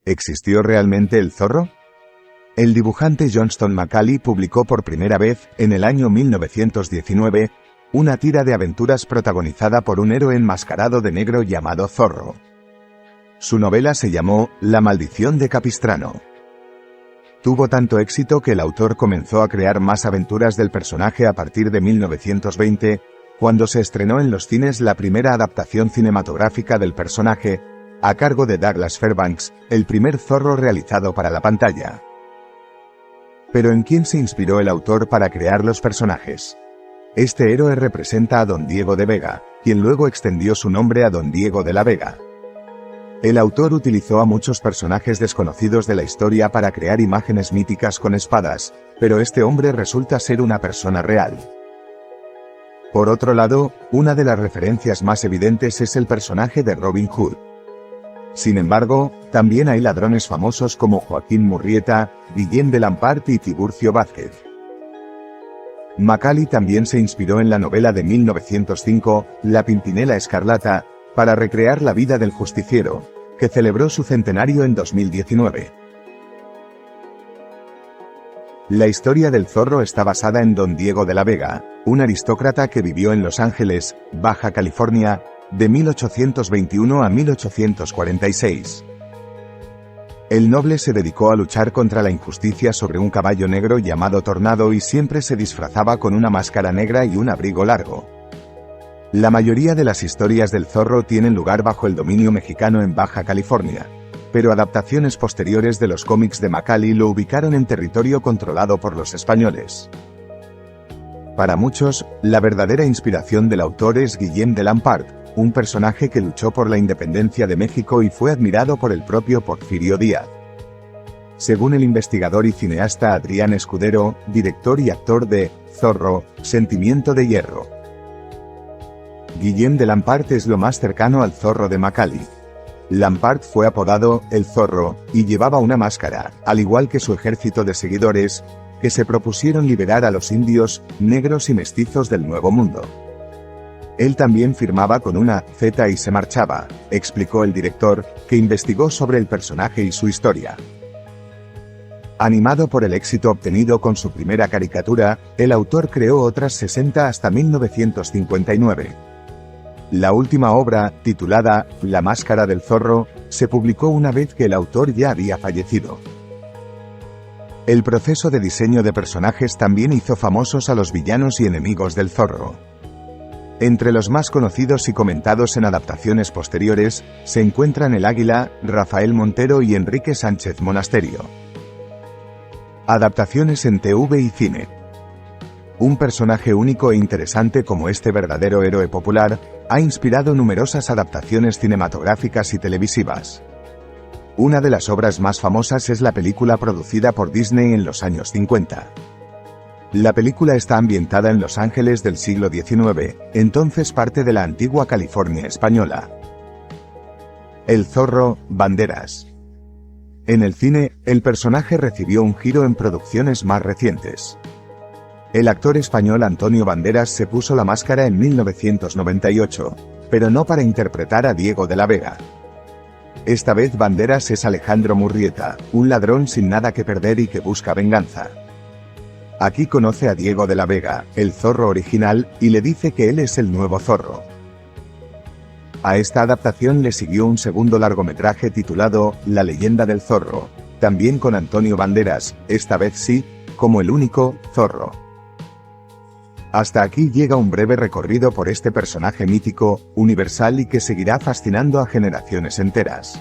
¿Existió realmente el zorro? El dibujante Johnston McCulley publicó por primera vez, en el año 1919, una tira de aventuras protagonizada por un héroe enmascarado de negro llamado Zorro. Su novela se llamó La maldición de Capistrano. Tuvo tanto éxito que el autor comenzó a crear más aventuras del personaje a partir de 1920, cuando se estrenó en los cines la primera adaptación cinematográfica del personaje, a cargo de Douglas Fairbanks, el primer zorro realizado para la pantalla. Pero ¿en quién se inspiró el autor para crear los personajes? Este héroe representa a Don Diego de Vega, quien luego extendió su nombre a Don Diego de la Vega. El autor utilizó a muchos personajes desconocidos de la historia para crear imágenes míticas con espadas, pero este hombre resulta ser una persona real. Por otro lado, una de las referencias más evidentes es el personaje de Robin Hood. Sin embargo, también hay ladrones famosos como Joaquín Murrieta, Guillén de Lampart y Tiburcio Vázquez. Macaulay también se inspiró en la novela de 1905, La Pimpinela Escarlata, para recrear la vida del justiciero, que celebró su centenario en 2019. La historia del zorro está basada en Don Diego de la Vega, un aristócrata que vivió en Los Ángeles, Baja California, de 1821 a 1846. El noble se dedicó a luchar contra la injusticia sobre un caballo negro llamado Tornado y siempre se disfrazaba con una máscara negra y un abrigo largo. La mayoría de las historias del zorro tienen lugar bajo el dominio mexicano en Baja California, pero adaptaciones posteriores de los cómics de Macaulay lo ubicaron en territorio controlado por los españoles. Para muchos, la verdadera inspiración del autor es Guillén de Lampart, un personaje que luchó por la independencia de México y fue admirado por el propio Porfirio Díaz. Según el investigador y cineasta Adrián Escudero, director y actor de Zorro, Sentimiento de Hierro. Guillén de Lampart es lo más cercano al zorro de Macaulay. Lampart fue apodado El Zorro, y llevaba una máscara, al igual que su ejército de seguidores, que se propusieron liberar a los indios, negros y mestizos del Nuevo Mundo. Él también firmaba con una Z y se marchaba, explicó el director, que investigó sobre el personaje y su historia. Animado por el éxito obtenido con su primera caricatura, el autor creó otras 60 hasta 1959. La última obra, titulada La Máscara del Zorro, se publicó una vez que el autor ya había fallecido. El proceso de diseño de personajes también hizo famosos a los villanos y enemigos del zorro. Entre los más conocidos y comentados en adaptaciones posteriores, se encuentran el Águila, Rafael Montero y Enrique Sánchez Monasterio. Adaptaciones en TV y cine. Un personaje único e interesante como este verdadero héroe popular, ha inspirado numerosas adaptaciones cinematográficas y televisivas. Una de las obras más famosas es la película producida por Disney en los años 50. La película está ambientada en Los Ángeles del siglo XIX, entonces parte de la antigua California española. El zorro, Banderas. En el cine, el personaje recibió un giro en producciones más recientes. El actor español Antonio Banderas se puso la máscara en 1998, pero no para interpretar a Diego de la Vega. Esta vez Banderas es Alejandro Murrieta, un ladrón sin nada que perder y que busca venganza. Aquí conoce a Diego de la Vega, el zorro original, y le dice que él es el nuevo zorro. A esta adaptación le siguió un segundo largometraje titulado La leyenda del zorro, también con Antonio Banderas, esta vez sí, como el único zorro. Hasta aquí llega un breve recorrido por este personaje mítico, universal y que seguirá fascinando a generaciones enteras.